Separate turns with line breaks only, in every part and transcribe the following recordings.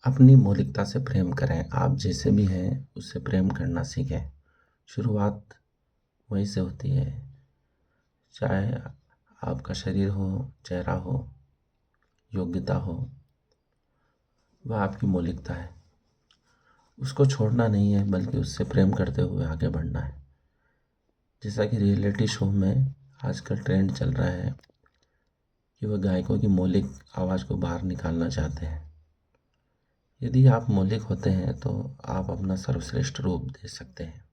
अपनी मौलिकता से प्रेम करें। आप जैसे भी हैं उससे प्रेम करना सीखें। शुरुआत वहीं से होती है। चाहे आपका शरीर हो, चेहरा हो, योग्यता हो, वह आपकी मौलिकता है। उसको छोड़ना नहीं है बल्कि उससे प्रेम करते हुए आगे बढ़ना है। जैसा कि रियलिटी शो में आजकल ट्रेंड चल रहा है कि वह गायकों की मौलिक आवाज़ को बाहर निकालना चाहते हैं। यदि आप मौलिक होते हैं तो आप अपना सर्वश्रेष्ठ रूप दे सकते हैं।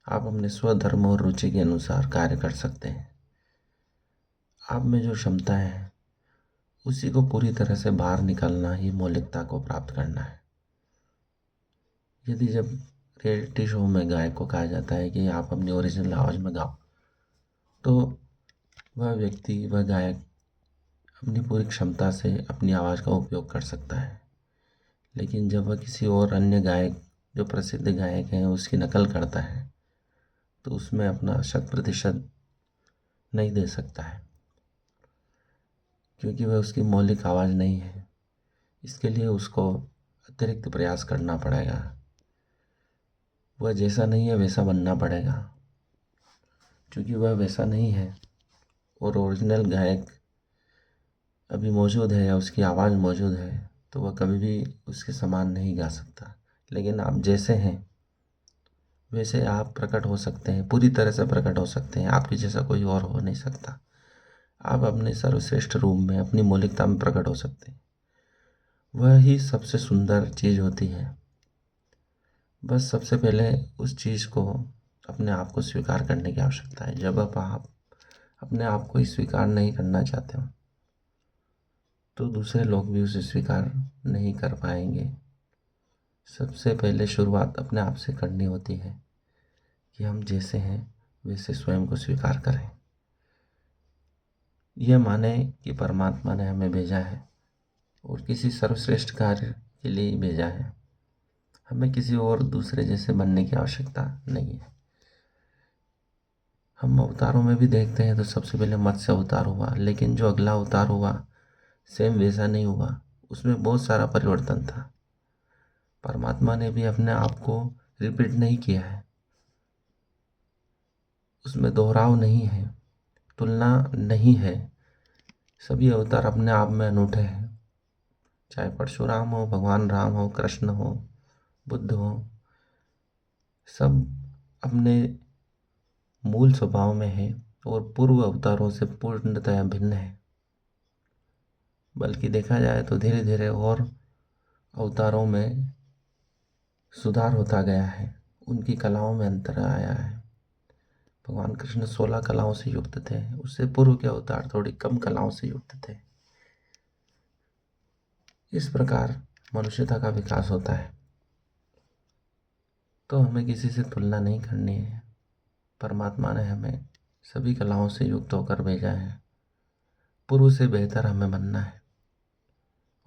आप अपने स्वधर्म और रुचि के अनुसार कार्य कर सकते हैं। आप में जो क्षमता है उसी को पूरी तरह से बाहर निकालना ही मौलिकता को प्राप्त करना है। यदि जब रियलिटी शो में गायक को कहा जाता है कि आप अपनी ओरिजिनल आवाज़ में गाओ, तो वह व्यक्ति, वह गायक अपनी पूरी क्षमता से अपनी आवाज़ का उपयोग कर सकता है। लेकिन जब वह किसी और अन्य गायक, जो प्रसिद्ध गायक हैं, उसकी नकल करता है तो उसमें अपना 100% नहीं दे सकता है, क्योंकि वह उसकी मौलिक आवाज़ नहीं है। इसके लिए उसको अतिरिक्त प्रयास करना पड़ेगा। वह जैसा नहीं है वैसा बनना पड़ेगा। क्योंकि वह वैसा नहीं है और ओरिजिनल गायक अभी मौजूद है या उसकी आवाज़ मौजूद है, तो वह कभी भी उसके समान नहीं गा सकता। लेकिन आप जैसे हैं वैसे आप प्रकट हो सकते हैं, पूरी तरह से प्रकट हो सकते हैं। आपके जैसा कोई और हो नहीं सकता। आप अपने सर्वश्रेष्ठ रूप में, अपनी मौलिकता में प्रकट हो सकते हैं। वह ही सबसे सुंदर चीज़ होती है। बस सबसे पहले उस चीज़ को, अपने आप को स्वीकार करने की आवश्यकता है। जब आप अपने आप को ही स्वीकार नहीं करना चाहते हो तो दूसरे लोग भी उसे स्वीकार नहीं कर पाएंगे। सबसे पहले शुरुआत अपने आप से करनी होती है कि हम जैसे हैं वैसे स्वयं को स्वीकार करें। यह माने कि परमात्मा ने हमें भेजा है और किसी सर्वश्रेष्ठ कार्य के लिए ही भेजा है। हमें किसी और दूसरे जैसे बनने की आवश्यकता नहीं है। हम अवतारों में भी देखते हैं तो सबसे पहले मत्स्य अवतार हुआ, लेकिन जो अगला अवतार हुआ सेम वैसा नहीं हुआ। उसमें बहुत सारा परिवर्तन था। परमात्मा ने भी अपने आप को रिपीट नहीं किया है। उसमें दोहराव नहीं है, तुलना नहीं है। सभी अवतार अपने आप में अनूठे हैं। चाहे परशुराम हो, भगवान राम हो, कृष्ण हो, बुद्ध हो, सब अपने मूल स्वभाव में है और पूर्व अवतारों से पूर्णतया भिन्न है। बल्कि देखा जाए तो धीरे धीरे और अवतारों में सुधार होता गया है। उनकी कलाओं में अंतर आया है। भगवान कृष्ण 16 कलाओं से युक्त थे, उससे पूर्व के अवतार थोड़ी कम कलाओं से युक्त थे। इस प्रकार मनुष्यता का विकास होता है। तो हमें किसी से तुलना नहीं करनी है। परमात्मा ने हमें सभी कलाओं से युक्त होकर भेजा है। पूर्व से बेहतर हमें बनना है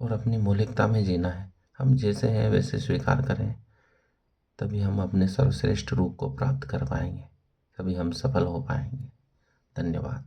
और अपनी मौलिकता में जीना है। हम जैसे हैं वैसे स्वीकार करें, तभी हम अपने सर्वश्रेष्ठ रूप को प्राप्त कर पाएंगे, तभी हम सफल हो पाएंगे। धन्यवाद।